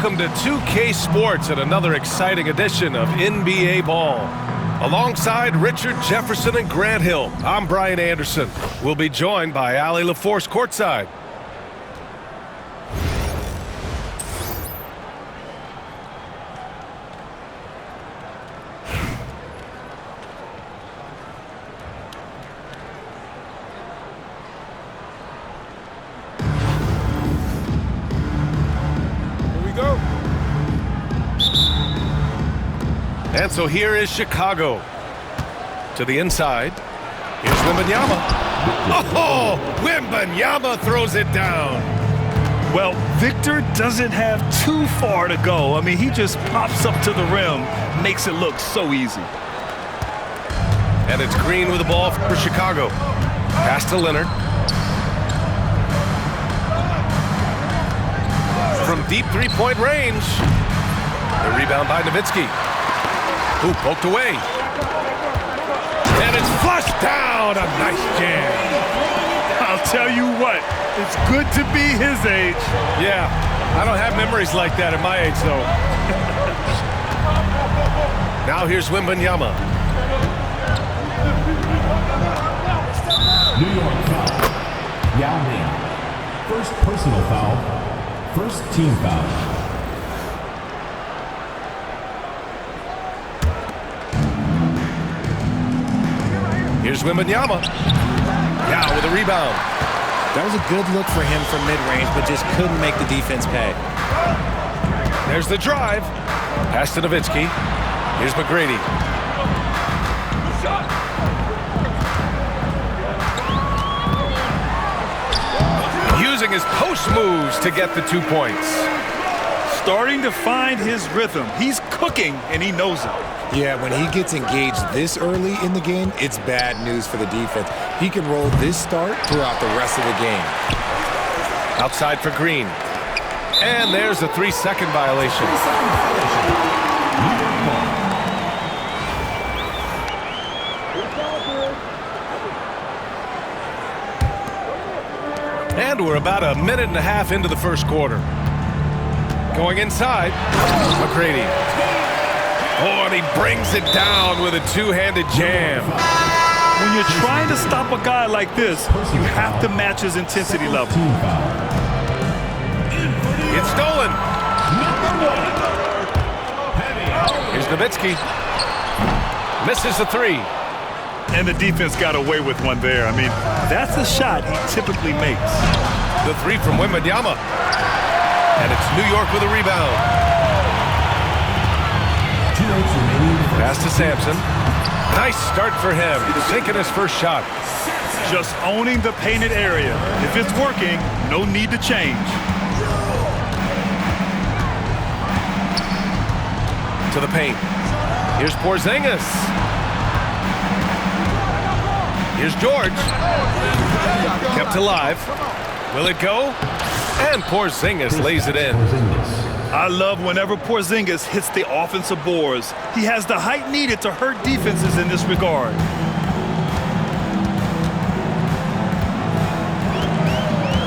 welcome to 2K Sports and another exciting edition of NBA Ball. Alongside Richard Jefferson and Grant Hill, I'm Brian Anderson. We'll be joined by Allie LaForce courtside. And so here is Chicago. To the inside. Here's Wembanyama. Oh, Wembanyama throws it down. Well, Victor doesn't have too far to go. I mean, he just pops up to the rim, makes it look so easy. And it's Green with the ball for Chicago. Pass to Leonard. From deep three-point range. The rebound by Nowitzki. Who poked away. And it's flushed down. A nice jam. I'll tell you what, it's good to be his age. Yeah, I don't have memories like that at my age, though. Now here's Wembanyama. New York foul. Yao Ming. First personal foul. First team foul. Here's Wembanyama. Now with a rebound. That was a good look for him from mid-range, but just couldn't make the defense pay. There's the drive. Pass to Nowitzki. Here's McGrady. Using his post moves to get the 2 points. Starting to find his rhythm. He's cooking, and he knows it. Yeah, when he gets engaged this early in the game, it's bad news for the defense. He can roll this start throughout the rest of the game. Outside for Green. And there's a 3-second violation. And we're about a minute and a half into the first quarter. Going inside, McGrady. Oh, and he brings it down with a two-handed jam. When you're trying to stop a guy like this, you have to match his intensity level. It's stolen. Here's Nowitzki. Misses the three. And the defense got away with one there. I mean, that's a shot he typically makes. The three from Wembanyama. And it's New York with a rebound. Pass to Sampson. Nice start for him. Sinking his first shot. Just owning the painted area. If it's working, no need to change. To the paint. Here's Porzingis. Here's George. Kept alive. Will it go? And Porzingis lays it in. I love whenever Porzingis hits the offensive boards. He has the height needed to hurt defenses in this regard.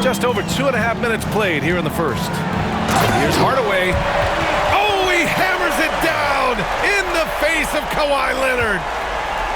Just over 2.5 minutes played here in the first. Here's Hardaway. Oh, he hammers it down in the face of Kawhi Leonard.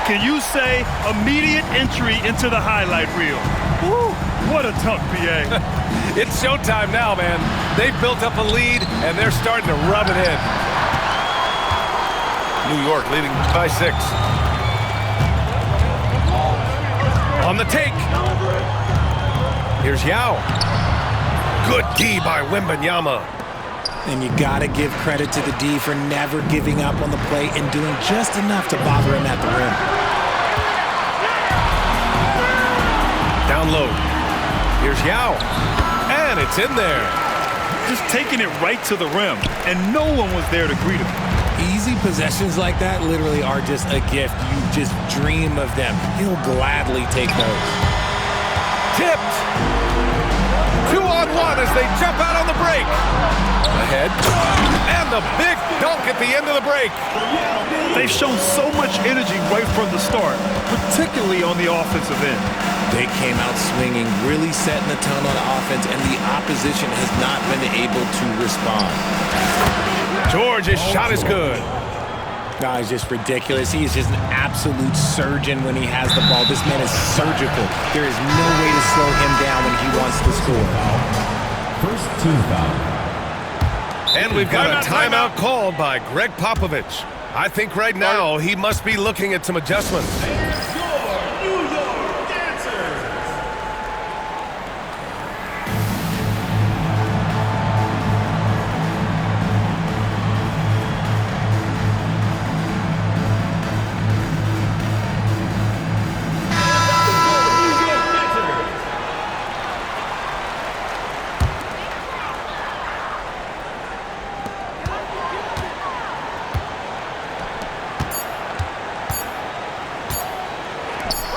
Can you say immediate entry into the highlight reel? Woo, what a dunk, PA. It's showtime now, man. They've built up a lead, and they're starting to rub it in. New York leading by 6. On the take. Here's Yao. Good D by Wembanyama. And you got to give credit to the D for never giving up on the play and doing just enough to bother him at the rim. Down low. Here's Yao. And it's in there. Just taking it right to the rim, and no one was there to greet him. Easy possessions like that literally are just a gift. You just dream of them. He'll gladly take those. Tipped. 2-on-1 as they jump out on the break. Ahead. And the big dunk at the end of the break. They've shown so much energy right from the start, particularly on the offensive end. They came out swinging, really setting the tone on offense, and the opposition has not been able to respond. George's shot is good. No, it's just ridiculous. He is just an absolute surgeon when he has the ball. This man is surgical. There is no way to slow him down when he wants to score. First team foul. And we've got a timeout called by Greg Popovich. I think right now he must be looking at some adjustments.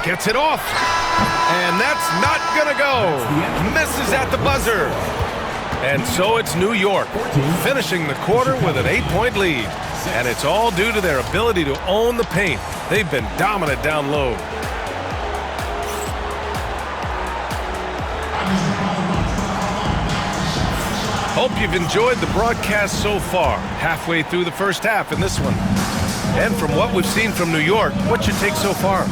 Gets it off, and that's not gonna go. Misses at the buzzer. And so it's New York, finishing the quarter with an 8-point lead. And it's all due to their ability to own the paint. They've been dominant down low. Hope you've enjoyed the broadcast so far, halfway through the first half in this one. And from what we've seen from New York, what's your take so far?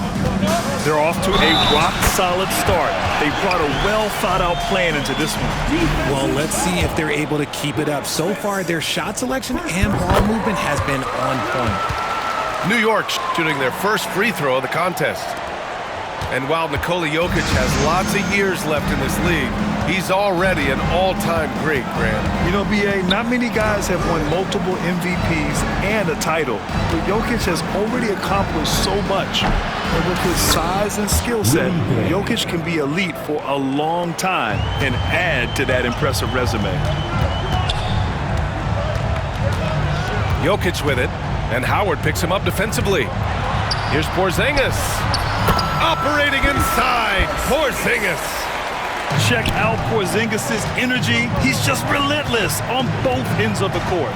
They're off to a rock-solid start. They brought a well-thought-out plan into this one. Well, let's see if they're able to keep it up. So far, their shot selection and ball movement has been on point. New York shooting their first free throw of the contest. And while Nikola Jokic has lots of years left in this league, he's already an all-time great, Grant. You know, B.A., not many guys have won multiple MVPs and a title, but Jokic has already accomplished so much. And with his size and skill set, Jokic can be elite for a long time and add to that impressive resume. Jokic with it, and Howard picks him up defensively. Here's Porzingis. Operating inside, Porzingis. Check out Porzingis' energy. He's just relentless on both ends of the court.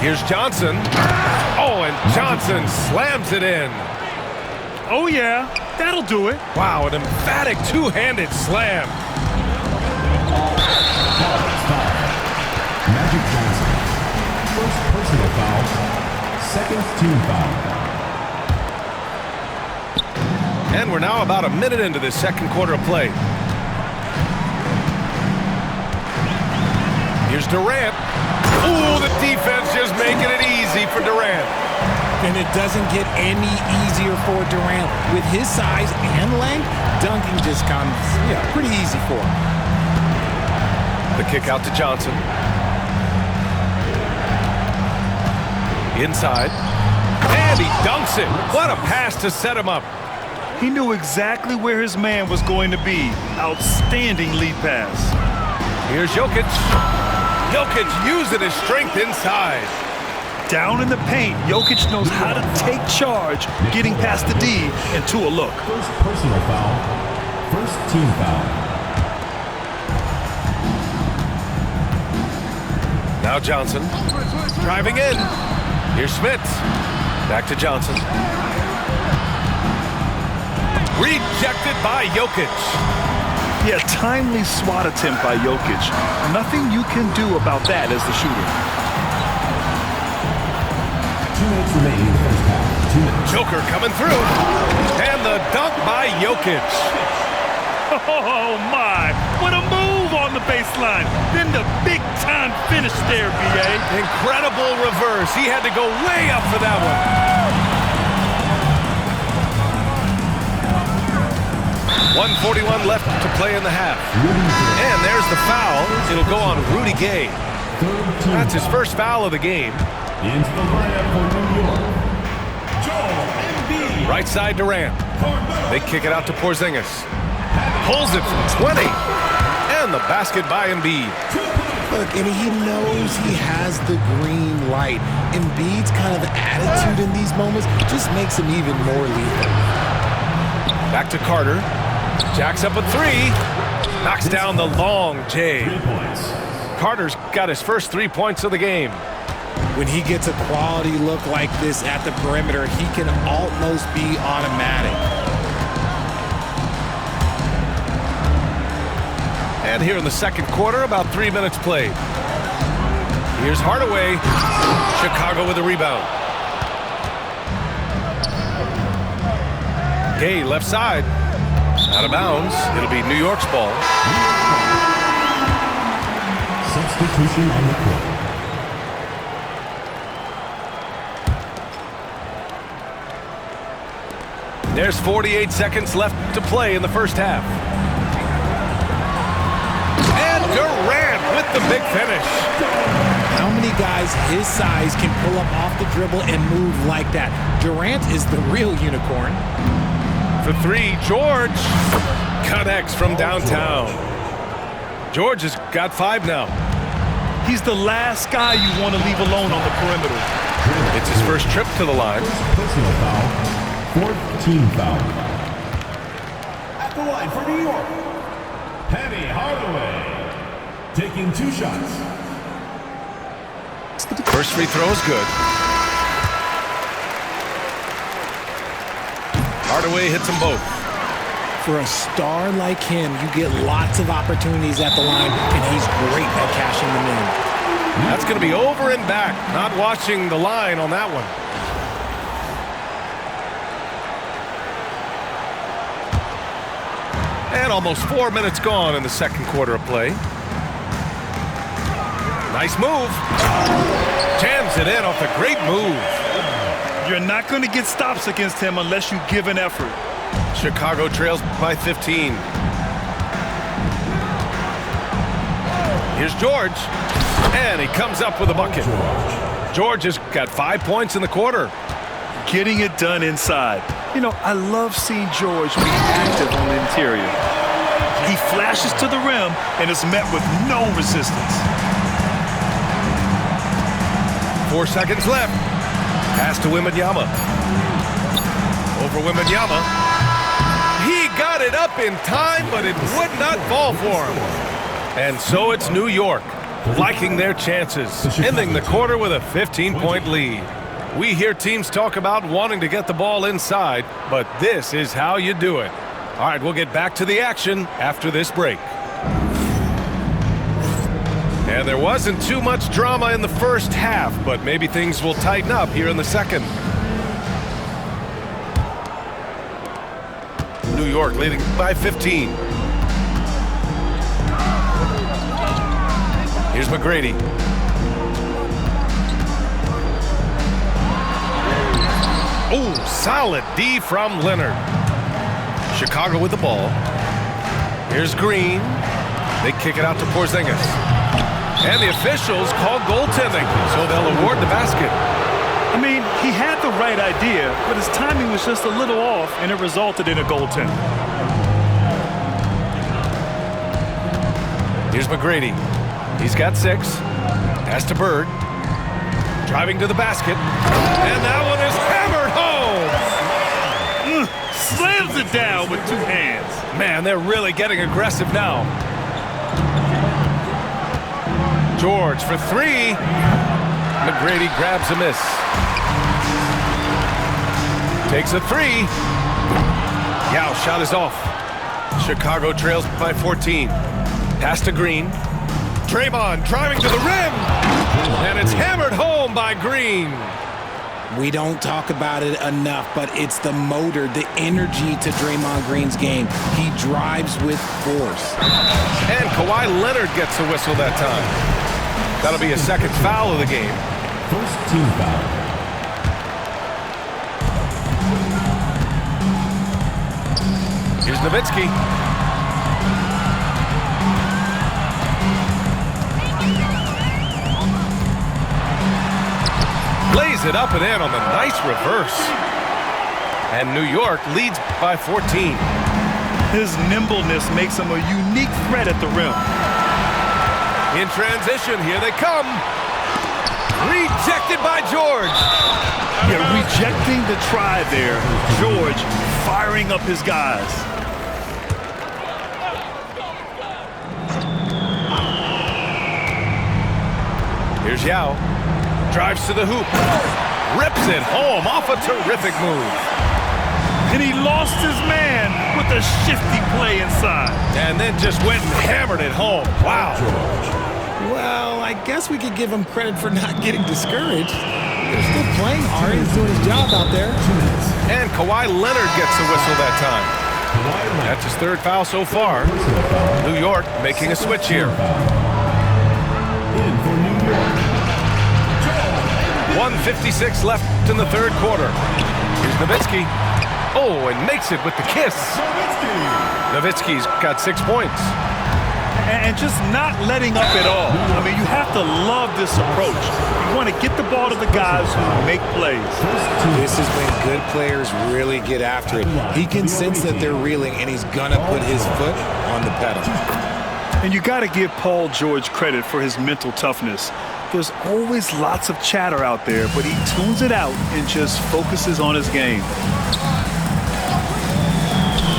Here's Johnson. Oh, and Johnson slams it in. Oh, yeah, that'll do it. Wow, an emphatic two-handed slam. Magic Johnson. First personal foul. Second team foul. And we're now about a minute into this second quarter of play. Here's Durant. Ooh, the defense just making it easy for Durant. And it doesn't get any easier for Durant. With his size and length, dunking just comes pretty easy for him. The kick out to Johnson. Inside. And he dunks it. What a pass to set him up. He knew exactly where his man was going to be. Outstanding lead pass. Here's Jokic. Jokic using his strength inside. Down in the paint, Jokic knows how to take charge, getting past the D and to a look. First personal foul. First team foul. Now Johnson. Driving in. Here's Smith. Back to Johnson. Rejected by Jokic. Yeah, timely SWAT attempt by Jokic. Nothing you can do about that as the shooter. 2 minutes remaining in the first half. 2 minutes. Joker coming through. And the dunk by Jokic. Oh, my. What a move on the baseline. Then the big-time finish there, B.A. Incredible reverse. He had to go way up for that one. 1:41 left to play in the half. And there's the foul. It'll go on Rudy Gay. That's his first foul of the game. Into the lineup for New York. Joel Embiid. Right side Durant. They kick it out to Porzingis. Pulls it from 20. And the basket by Embiid. Look, and he knows he has the green light. Embiid's kind of attitude in these moments just makes him even more lethal. Back to Carter. Jacks up a three. Knocks down the long J. 3 points. Carter's got his first 3 points of the game. When he gets a quality look like this at the perimeter, he can almost be automatic. And here in the second quarter, about 3 minutes played. Here's Hardaway. Chicago with the rebound. Gay left side. Out of bounds. It'll be New York's ball. Substitution on the court. There's 48 seconds left to play in the first half. And Durant with the big finish. How many guys his size can pull up off the dribble and move like that? Durant is the real unicorn. For three, George connects from downtown. George has got 5 now. He's the last guy you want to leave alone on the perimeter. It's his first trip to the line. Personal foul. 4th team foul. At the line for New York, Penny Hardaway. Taking 2 shots. First free throw is good. Hardaway hits them both. For a star like him, you get lots of opportunities at the line, and he's great at cashing them in. That's going to be over and back. Not watching the line on that one. And almost 4 minutes gone in the second quarter of play. Nice move. Jams it in off a great move. You're not going to get stops against him unless you give an effort. Chicago trails by 15. Here's George. And he comes up with a bucket. George has got 5 points in the quarter. Getting it done inside. You know, I love seeing George be active on the interior. He flashes to the rim and is met with no resistance. 4 seconds left. Pass to Wembanyama. Over Wembanyama. He got it up in time, but it would not fall for him. And so it's New York, liking their chances, ending the quarter with a 15-point lead. We hear teams talk about wanting to get the ball inside, but this is how you do it. All right, we'll get back to the action after this break. And there wasn't too much drama in the first half, but maybe things will tighten up here in the second. New York leading by 15. Here's McGrady. Oh, solid D from Leonard. Chicago with the ball. Here's Green. They kick it out to Porzingis. And the officials call goaltending, so they'll award the basket. I mean, he had the right idea, but his timing was just a little off, and it resulted in a goaltend. Here's McGrady. He's got 6. Pass to Bird. Driving to the basket. And that one is hammered home. Slams it down with 2 hands. Man, they're really getting aggressive now. George for 3. McGrady grabs a miss. Takes a 3. Yao shot is off. Chicago trails by 14. Pass to Green. Draymond driving to the rim. And it's hammered home by Green. We don't talk about it enough, but it's the motor, the energy to Draymond Green's game. He drives with force. And Kawhi Leonard gets a whistle that time. That'll be a second foul of the game. First team foul. Here's Nowitzki. Lays it up and in on the nice reverse. And New York leads by 14. His nimbleness makes him a unique threat at the rim. In transition, here they come. Rejected by George. Yeah, rejecting the try there. George firing up his guys. Here's Yao. Drives to the hoop. Rips it home off a terrific move. And he lost his man with a shifty play inside. And then just went and hammered it home. Wow. Well, I guess we could give him credit for not getting discouraged. They're still playing hard. He's doing his job out there. And Kawhi Leonard gets the whistle that time. That's his third foul so far. New York making a switch here. 1:56 left in the third quarter. Here's Nowitzki. Oh, and makes it with the kiss. Nowitzki's got 6 points. And just not letting up at all. I mean, you have to love this approach. You want to get the ball to the guys who make plays. This is when good players really get after it. He can sense that they're reeling, and he's going to put his foot on the pedal. And you got to give Paul George credit for his mental toughness. There's always lots of chatter out there, but he tunes it out and just focuses on his game.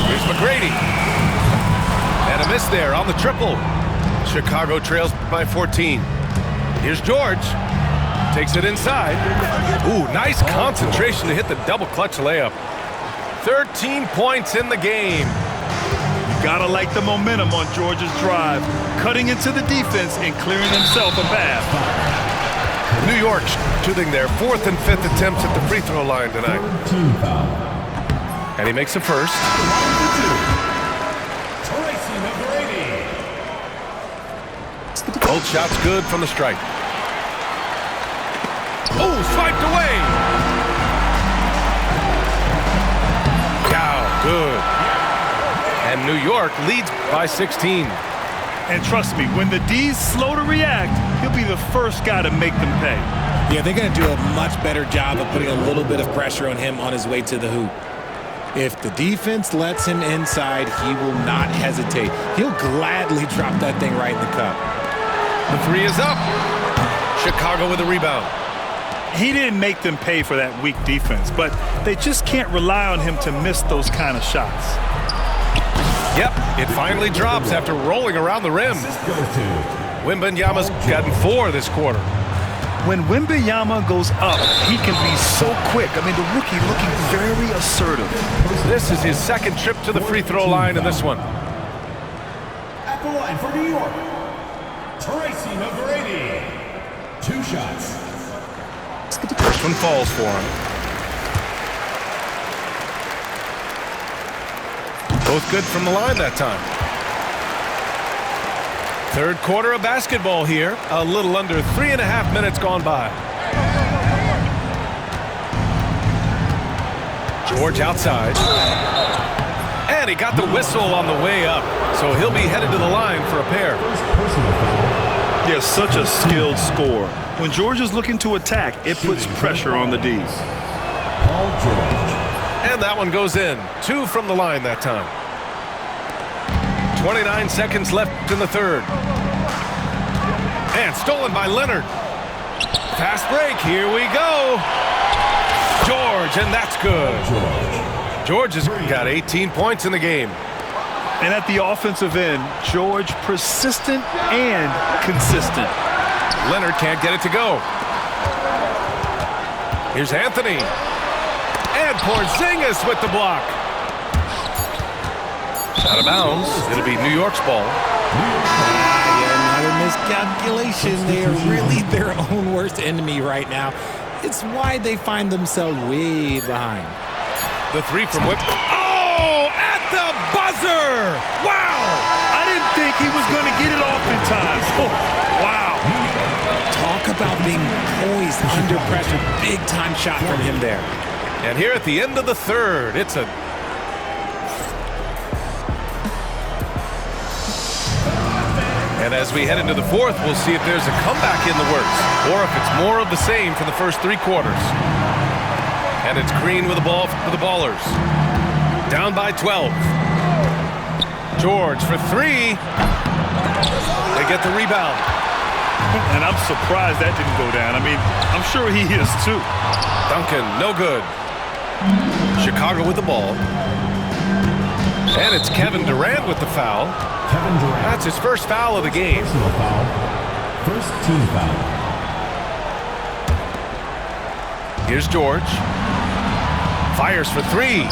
Here's McGrady. And a miss there on the triple. Chicago trails by 14. Here's George. Takes it inside. Ooh, nice concentration to hit the double clutch layup. 13 points in the game. You gotta like the momentum on George's drive. Cutting into the defense and clearing himself a path. New York shooting their 4th and 5th attempts at the free throw line tonight. And he makes the first. Both shots good from the stripe. Oh, swiped away. Wow, good. And New York leads by 16. And trust me, when the D's slow to react, he'll be the first guy to make them pay. Yeah, they're going to do a much better job of putting a little bit of pressure on him on his way to the hoop. If the defense lets him inside, he will not hesitate. He'll gladly drop that thing right in the cup. The three is up. Chicago with a rebound. He didn't make them pay for that weak defense, but they just can't rely on him to miss those kind of shots. Yep, it finally drops after rolling around the rim. Wembanyama's gotten 4 this quarter. When Wembanyama goes up, he can be so quick. I mean, the rookie looking very assertive. This is his second trip to the free throw line in this one. At the line for New York, Tracy McGrady. 2 shots. First one falls for him. Both good from the line that time. Third quarter of basketball here. A little under 3.5 minutes gone by. George outside. And he got the whistle on the way up. So he'll be headed to the line for a pair. Yeah, such a skilled scorer. When George is looking to attack, it puts pressure on the D's. Paul George. And that one goes in. 2 from the line that time. 29 seconds left in the third. And stolen by Leonard. Fast break. Here we go. George, and that's good. George has got 18 points in the game. And at the offensive end, George persistent and consistent. Leonard can't get it to go. Here's Anthony. And Porzingis with the block. Out of bounds. It'll be New York's ball. Another miscalculation. They are really their own worst enemy right now. It's why they find themselves way behind. The 3 from Whip. Oh, at the buzzer! Wow! I didn't think he was going to get it off in time. Oh, wow. Talk about being poised under pressure. Big time shot from him there. And here at the end of the third, it's a... And as we head into the fourth, we'll see if there's a comeback in the works or if it's more of the same for the first 3 quarters. And it's Green with the ball for the Ballers. Down by 12. George for 3. They get the rebound. And I'm surprised that didn't go down. I mean, I'm sure he is too. Duncan, no good. Chicago with the ball. And it's Kevin Durant with the foul. Kevin Durant. That's his first foul of the game. Personal foul. First team foul. Here's George. Fires for 3.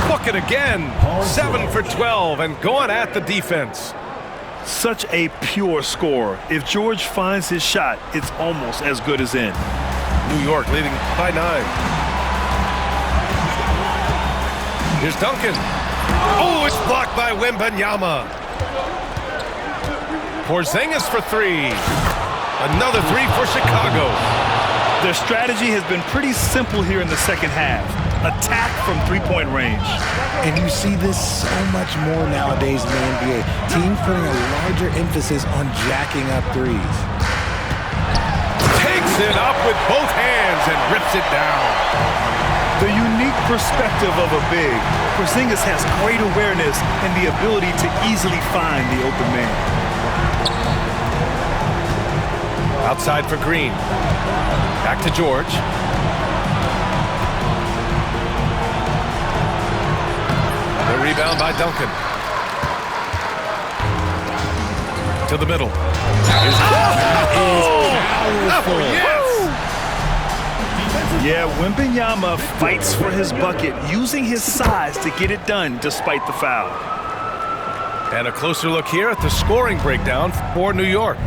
Book it again. 7 for 12 and going at the defense. Such a pure scorer. If George finds his shot, it's almost as good as in. New York leading by 9. Here's Duncan. Oh, it's blocked by Wembanyama. Porzingis for 3. Another 3 for Chicago. Their strategy has been pretty simple here in the second half. Attack from three-point range. And you see this so much more nowadays in the NBA. Teams putting a larger emphasis on jacking up threes. Takes it up with both hands and rips it down. The unique perspective of a big. Porzingis has great awareness and the ability to easily find the open man. Outside for Green. Back to George. The rebound by Duncan. To the middle. Yeah, Wembanyama fights for his bucket, using his size to get it done despite the foul. And a closer look here at the scoring breakdown for New York.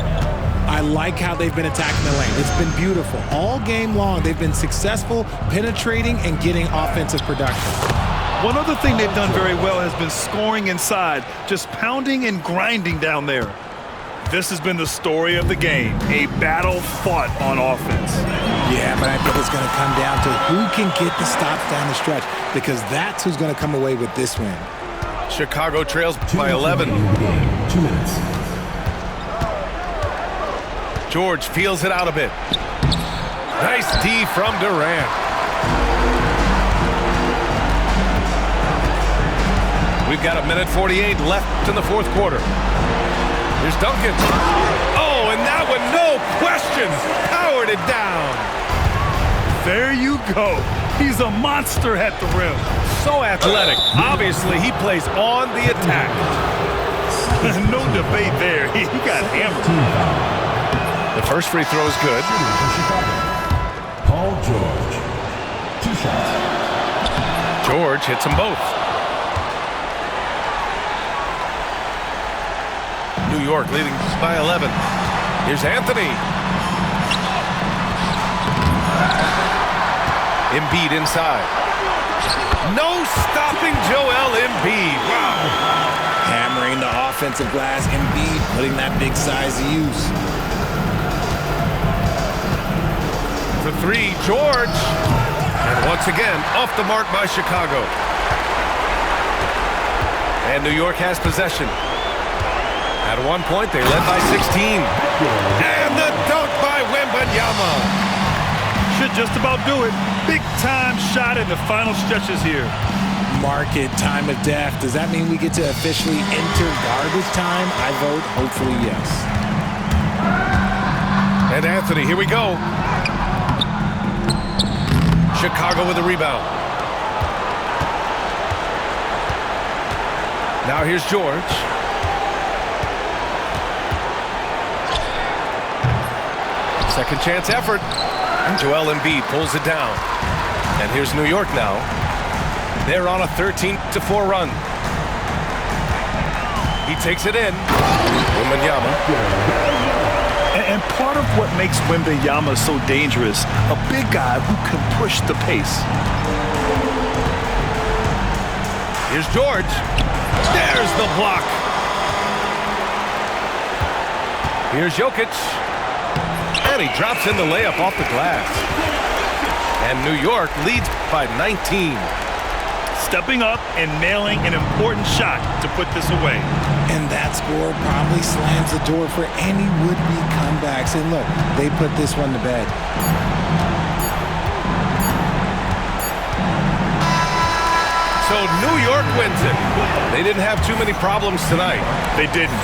I like how they've been attacking the lane. It's been beautiful. All game long, they've been successful penetrating and getting offensive production. One other thing they've done very well has been scoring inside, just pounding and grinding down there. This has been the story of the game, a battle fought on offense. Yeah, but I think it's going to come down to who can get the stops down the stretch, because that's who's going to come away with this win. Chicago trails by 11. 2 minutes. George feels it out a bit. Nice D from Durant. We've got 1:48 left in the fourth quarter. Here's Duncan. Oh, and that one, no question, powered it down. There you go. He's a monster at the rim. So athletic. Obviously, he plays on the attack. No debate there. He got hammered. The first free throw is good. Paul George. 2 shots. George hits them both. New York leading by 11. Here's Anthony. Embiid inside. No stopping Joel Embiid. Wow. Hammering the offensive glass. Embiid putting that big size to use. For 3, George. And once again, off the mark by Chicago. And New York has possession. At one point, they led by 16. And the dunk by Wembanyama. Should just about do it. Big-time shot in the final stretches here. Market time of death. Does that mean we get to officially enter garbage time? I vote hopefully yes. And Anthony, here we go. Chicago with a rebound. Now here's George. Second chance effort. And Joel Embiid pulls it down. And here's New York now. They're on a 13-4 run. He takes it in. Wembanyama. And part of what makes Wembanyama so dangerous, a big guy who can push the pace. Here's George. There's the block. Here's Jokic. And he drops in the layup off the glass. And New York leads by 19. Stepping up and nailing an important shot to put this away. And that score probably slams the door for any would-be comebacks. And look, they put this one to bed. So New York wins it. They didn't have too many problems tonight. They didn't.